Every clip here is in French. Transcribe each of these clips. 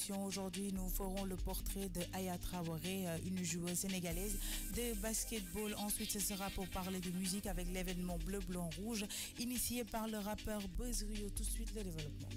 l'émission. Aujourd'hui, nous ferons le portrait de Aya Traoré, une joueuse sénégalaise de basketball. Ensuite, ce sera pour parler de musique avec l'événement Bleu, Blanc, Rouge, initié par le rappeur Buzz Rio. Tout de suite, le développement.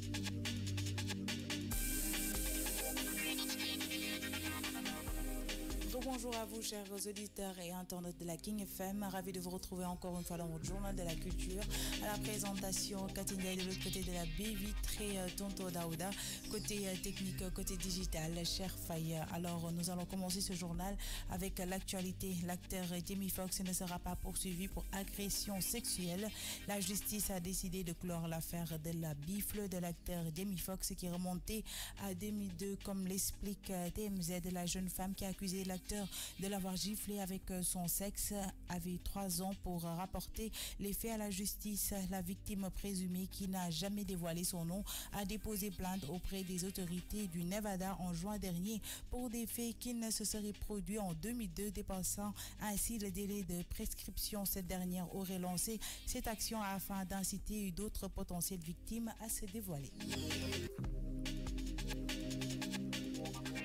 Bonjour à vous, chers auditeurs et internautes de la King FM. Ravi de vous retrouver encore une fois dans votre journal de la culture. À la présentation, Katinga et de l'autre côté de la baie vitrée, Tonto Daouda. Côté technique, côté digital, cher Faye. Alors, nous allons commencer ce journal avec l'actualité. L'acteur Jamie Foxx ne sera pas poursuivi pour agression sexuelle. La justice a décidé de clore l'affaire de la bifle de l'acteur Jamie Foxx qui est remontée à 2002, comme l'explique TMZ. La jeune femme qui a accusé l'acteur de l'avoir giflé avec son sexe avait 3 ans pour rapporter les faits à la justice. La victime présumée, qui n'a jamais dévoilé son nom, a déposé plainte auprès des autorités du Nevada en juin dernier pour des faits qui ne se seraient produits en 2002, dépassant ainsi le délai de prescription. Cette dernière aurait lancé cette action afin d'inciter d'autres potentielles victimes à se dévoiler.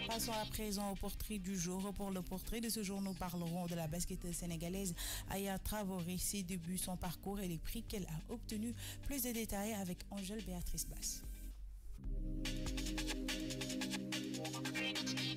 Passons à présent au portrait du jour. Pour le portrait de ce jour, nous parlerons de la basketteuse sénégalaise Aya Traoré, ses débuts, son parcours et les prix qu'elle a obtenus. Plus de détails avec Angèle Béatrice Basse.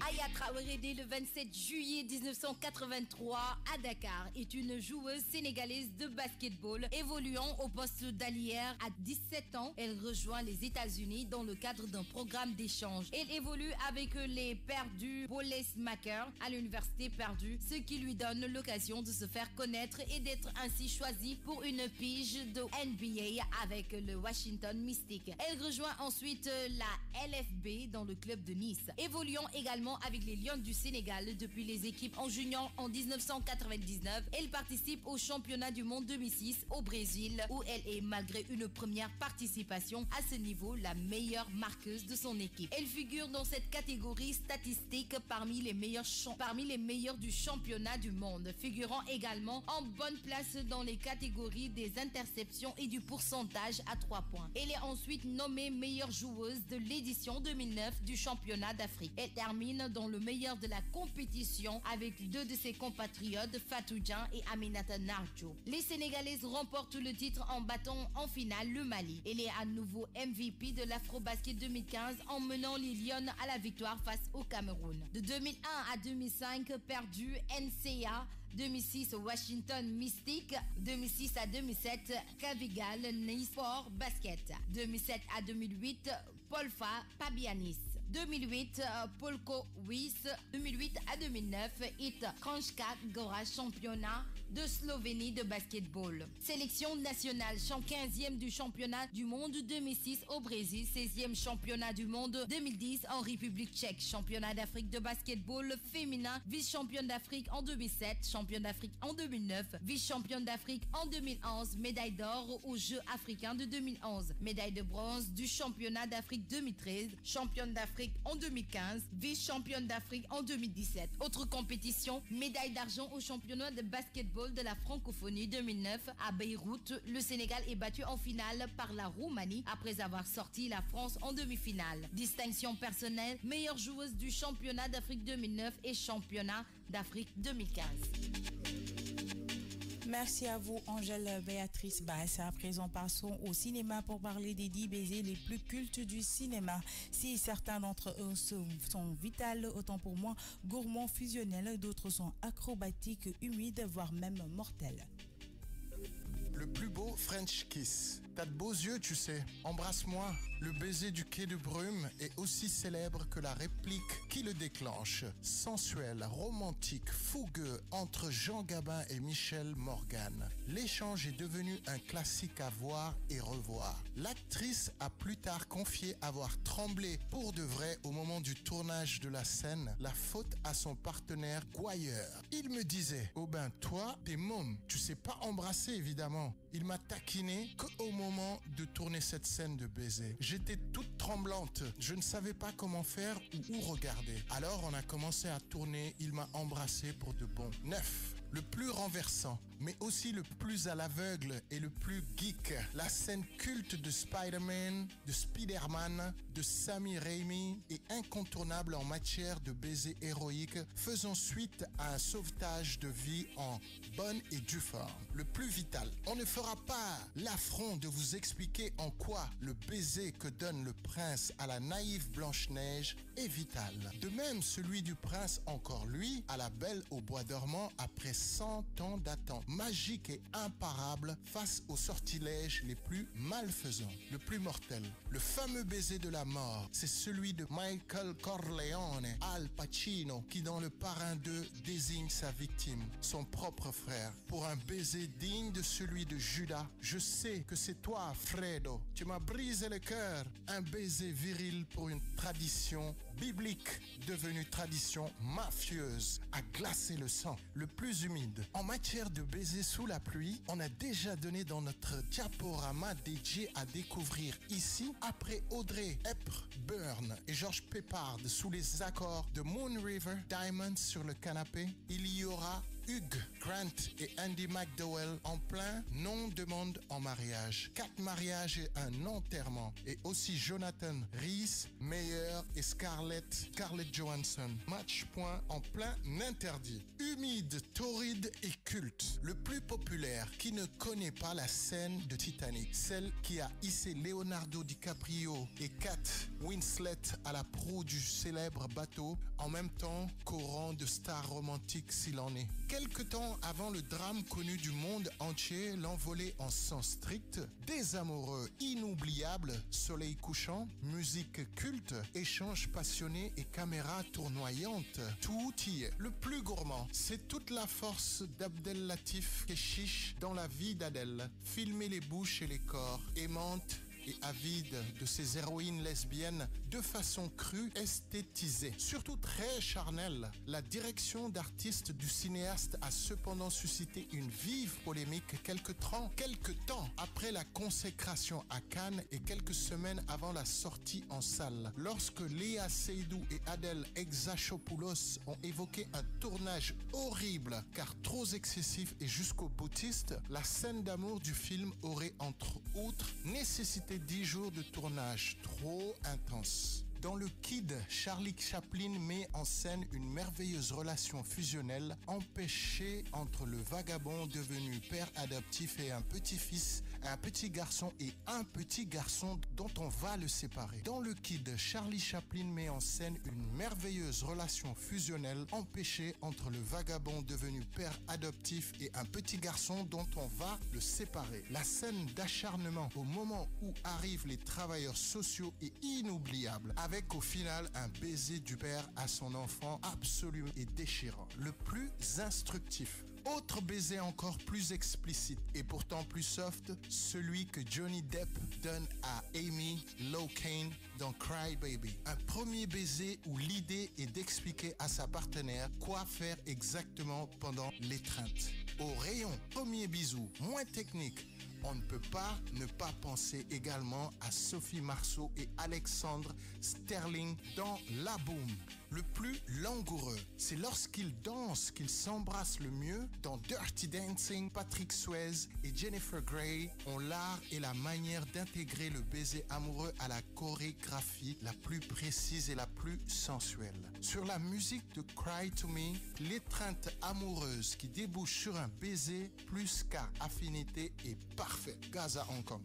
Aya Traoré, née le 27 juillet 1983 à Dakar, est une joueuse sénégalaise de basketball évoluant au poste d'allière. À 17 ans, elle rejoint les États-Unis dans le cadre d'un programme d'échange. Elle évolue avec les Purdue Boilermakers à l'université Purdue, ce qui lui donne l'occasion de se faire connaître et d'être ainsi choisie pour une pige de NBA avec le Washington Mystics. Elle rejoint ensuite la LFB dans le club de Nice, évoluant également avec les Lions du Sénégal depuis les équipes en junior en 1999. Elle participe au championnat du monde 2006 au Brésil, où elle est, malgré une première participation à ce niveau, la meilleure marqueuse de son équipe. Elle figure dans cette catégorie statistique parmi les meilleurs du championnat du monde, figurant également en bonne place dans les catégories des interceptions et du pourcentage à 3 points. Elle est ensuite nommée meilleure joueuse de l'édition 2009 du championnat d'Afrique. Elle termine dans le meilleur de la compétition avec 2 de ses compatriotes, Fatou Dian et Aminata Narjo. Les Sénégalaises remportent le titre en battant en finale le Mali. Elle est à nouveau MVP de l'Afrobasket 2015 en menant les Lions à la victoire face au Cameroun. De 2001 à 2005, Purdue NCA. 2006 Washington Mystics, 2006 à 2007 Cavigal Nice Sport Basket, 2007 à 2008 Polfa Pabianis, 2008 Polko Wies, 2008 à 2009 It Kranjska Gora championnat de Slovénie de basketball. Sélection nationale, 15e du championnat du monde 2006 au Brésil, 16e championnat du monde 2010 en République tchèque, championnat d'Afrique de basketball féminin, vice-championne d'Afrique en 2007, championne d'Afrique en 2009, vice-championne d'Afrique en 2011, médaille d'or aux Jeux africains de 2011, médaille de bronze du championnat d'Afrique 2013, championne d'Afrique en 2015, vice-championne d'Afrique en 2017. Autre compétition, médaille d'argent au championnat de basketball de la francophonie 2009 à Beyrouth. Le Sénégal est battu en finale par la Roumanie après avoir sorti la France en demi-finale. Distinction personnelle, meilleure joueuse du championnat d'Afrique 2009 et championnat d'Afrique 2015. Merci à vous, Angèle Béatrice Basse. À présent, passons au cinéma pour parler des 10 baisers les plus cultes du cinéma. Si certains d'entre eux sont vitales, autant pour moi, gourmands, fusionnels, d'autres sont acrobatiques, humides, voire même mortels. Le plus beau French kiss. T'as de beaux yeux, tu sais. Embrasse-moi. Le baiser du quai de Brume est aussi célèbre que la réplique qui le déclenche. Sensuel, romantique, fougueux entre Jean Gabin et Michel Morgan. L'échange est devenu un classique à voir et revoir. L'actrice a plus tard confié avoir tremblé pour de vrai au moment du tournage de la scène, la faute à son partenaire Goyer. Il me disait, oh ben toi, t'es môme, tu sais pas embrasser évidemment. Il m'a taquiné qu'au moment de tourner cette scène de baiser. J'étais toute tremblante. Je ne savais pas comment faire ou où regarder. Alors on a commencé à tourner. Il m'a embrassé pour de bon. 9. Le plus renversant, mais aussi le plus à l'aveugle et le plus geek. La scène culte de Spider-Man, de Spider-Man, de Sammy Raimi est incontournable en matière de baiser héroïque, faisant suite à un sauvetage de vie en bonne et due forme. Le plus vital. On ne fera pas l'affront de vous expliquer en quoi le baiser que donne le prince à la naïve Blanche-Neige est vital. De même, celui du prince, encore lui, à la belle au bois dormant après 100 ans d'attente. Magique et imparable face aux sortilèges les plus malfaisants. Le plus mortel. Le fameux baiser de la mort, c'est celui de Michael Corleone, Al Pacino, qui dans Le Parrain 2 désigne sa victime, son propre frère. Pour un baiser digne de celui de Judas, je sais que c'est toi, Fredo. Tu m'as brisé le cœur. Un baiser viril pour une tradition biblique devenue tradition mafieuse, a glacé le sang. Le plus humide. En matière de baiser sous la pluie, on a déjà donné dans notre diaporama dédié à découvrir ici, après Audrey Hepburn et George Peppard sous les accords de Moon River, Diamonds sur le canapé, il y aura Hugh Grant et Andy McDowell en plein non-demande en mariage. 4 mariages et un enterrement. Et aussi Jonathan Rhys Meyer et Scarlett Johansson. Match point en plein interdit. Humide, torride et culte. Le plus populaire qui ne connaît pas la scène de Titanic. Celle qui a hissé Leonardo DiCaprio et Kate Winslet à la proue du célèbre bateau en même temps qu'au rang de star romantique s'il en est. Quelque temps avant le drame connu du monde entier, l'envolée en sens strict, des amoureux inoubliables, soleil couchant, musique culte, échanges passionnés et caméras tournoyantes. Tout y est. Le plus gourmand, c'est toute la force d'Abdel Latif Kechiche dans la vie d'Adèle. Filmer les bouches et les corps, aimantes et avide de ces héroïnes lesbiennes de façon crue, esthétisée, surtout très charnelle. La direction d'artiste du cinéaste a cependant suscité une vive polémique quelques temps après la consécration à Cannes et quelques semaines avant la sortie en salle. Lorsque Léa Seydoux et Adèle Exarchopoulos ont évoqué un tournage horrible car trop excessif et jusqu'au boutiste, la scène d'amour du film aurait entre autres nécessité 10 jours de tournage, trop intense. Dans le Kid, Charlie Chaplin met en scène une merveilleuse relation fusionnelle empêchée entre le vagabond devenu père adoptif et un petit-fils, un petit garçon et un petit garçon dont on va le séparer. Dans le Kid, Charlie Chaplin met en scène une merveilleuse relation fusionnelle empêchée entre le vagabond devenu père adoptif et un petit garçon dont on va le séparer. La scène d'acharnement au moment où arrivent les travailleurs sociaux est inoubliable, avec au final un baiser du père à son enfant absolu et déchirant, le plus instructif. Autre baiser encore plus explicite et pourtant plus soft, celui que Johnny Depp donne à Amy Locane dans Cry Baby. Un premier baiser où l'idée est d'expliquer à sa partenaire quoi faire exactement pendant l'étreinte. Au rayon, premier bisou, moins technique. On ne peut pas ne pas penser également à Sophie Marceau et Alexandre Sterling dans La Boom. Le plus langoureux, c'est lorsqu'ils dansent qu'ils s'embrassent le mieux. Dans Dirty Dancing, Patrick Swayze et Jennifer Grey ont l'art et la manière d'intégrer le baiser amoureux à la chorégraphie la plus précise et la plus sensuelle. Sur la musique de Cry to Me, l'étreinte amoureuse qui débouche sur un baiser plus qu'à affinité est parfait. Gaza Hong Kong.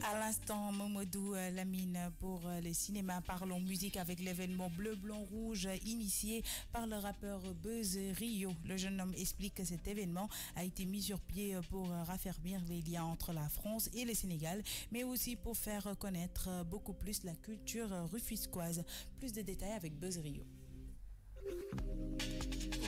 À l'instant, Momodou Lamine pour le cinéma. Parlons musique avec l'événement Bleu, Blanc, Rouge initié par le rappeur Buzz Rio. Le jeune homme explique que cet événement a été mis sur pied pour raffermir les liens entre la France et le Sénégal, mais aussi pour faire connaître beaucoup plus la culture rufisquoise. Plus de détails avec Buzz Rio.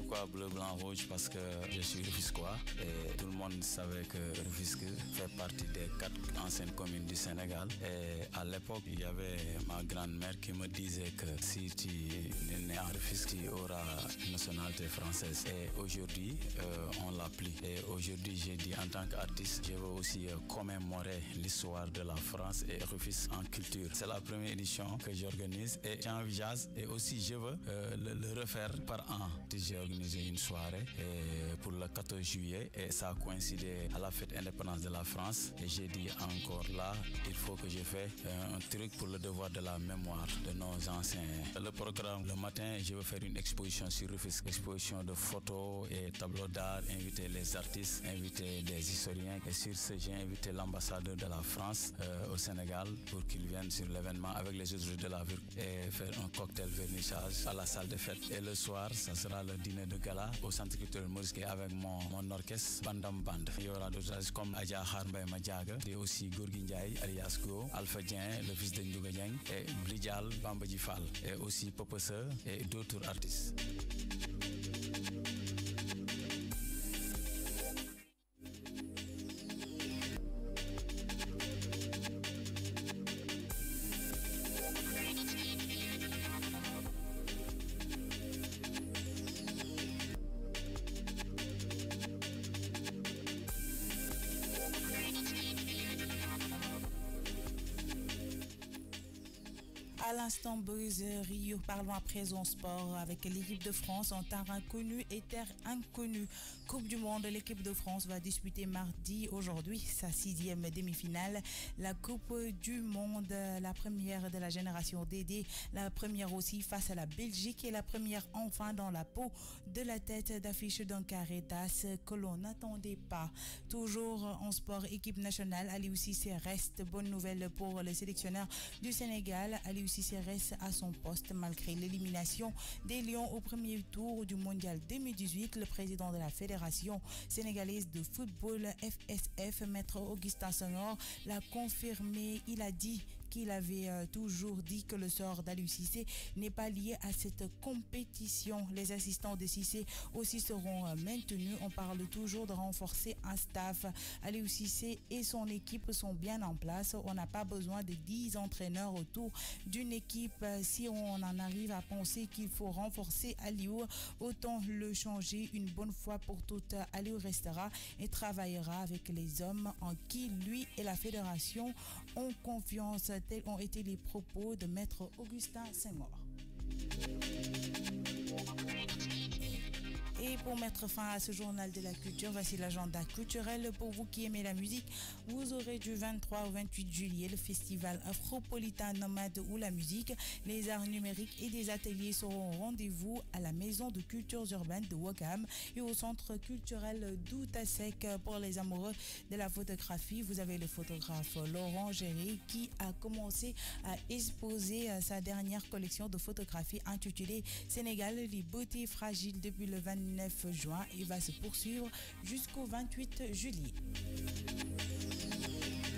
Pourquoi bleu, blanc, rouge? Parce que je suis rufisquois et tout le monde savait que Rufisque fait partie des 4 anciennes communes du Sénégal. Et à l'époque, il y avait ma grand-mère qui me disait que si tu es né en Rufisque, tu auras une nationalité française. Et aujourd'hui, on l'applique. Et aujourd'hui, j'ai dit en tant qu'artiste, je veux aussi commémorer l'histoire de la France et Rufisque en culture. C'est la première édition que j'organise et j'envisage et aussi je veux le refaire par an. J'ai organisé une soirée pour le 14 juillet et ça a coïncidé à la fête indépendance de la France. Et j'ai dit encore là, il faut que je fasse un truc pour le devoir de la mémoire de nos anciens. Le programme, le matin, je vais faire une exposition sur Rufisque, exposition de photos et tableaux d'art, inviter les artistes, inviter des historiens. Et sur ce, j'ai invité l'ambassadeur de la France au Sénégal pour qu'il vienne sur l'événement avec les autres de la ville et faire un cocktail vernissage à la salle de fête. Et le soir, ça sera le dîner de gala au centre culturel Maurice avec mon orchestre Bandam Band. Il y aura d'autres artistes comme Adja Harmbay Madjaga et aussi Gorgui Ndiaye alias Go, Alpha Dien, le fils de Ndiouga Dieng et Blidjal Bambadji Fall et aussi Popese et d'autres artistes. À l'instant, Buzz Rio, parlons à présent sport avec l'équipe de France en terre inconnue et terre inconnue. Coupe du Monde, l'équipe de France va disputer mardi, aujourd'hui, sa 6e demi-finale. La Coupe du Monde, la première de la génération Dédé, la première aussi face à la Belgique et la première enfin dans la peau de la tête d'affiche d'un Caritas que l'on n'attendait pas. Toujours en sport, équipe nationale, Aliou Cissé reste. Bonne nouvelle pour le sélectionneur du Sénégal. Aliou Cissé reste à son poste malgré l'élimination des Lions au premier tour du Mondial 2018. Le président de la Fédération sénégalaise de football FSF, Maître Augustin Senghor, l'a confirmé. Il a dit qu'il avait toujours dit que le sort d'Aliou Cissé n'est pas lié à cette compétition. Les assistants de Cissé aussi seront maintenus. On parle toujours de renforcer un staff. Aliou Cissé et son équipe sont bien en place. On n'a pas besoin de 10 entraîneurs autour d'une équipe. Si on en arrive à penser qu'il faut renforcer Aliou, autant le changer une bonne fois pour toutes. Aliou restera et travaillera avec les hommes en qui lui et la fédération ont confiance. Tels ont été les propos de Maître Augustin Senghor. Et pour mettre fin à ce journal de la culture, voici l'agenda culturel. Pour vous qui aimez la musique, vous aurez du 23 au 28 juillet le festival Afropolitain Nomade ou la musique, les arts numériques et des ateliers seront au rendez-vous à la Maison de Cultures Urbaines de Ouakam et au Centre culturel d'Outasek. Pour les amoureux de la photographie, vous avez le photographe Laurent Géry qui a commencé à exposer sa dernière collection de photographies intitulée Sénégal, les beautés fragiles depuis le 29 juin et va se poursuivre jusqu'au 28 juillet.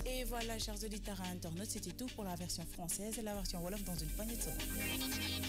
Et voilà, chers auditeurs et internautes, c'était tout pour la version française et la version Wolof dans une poignée de secondes.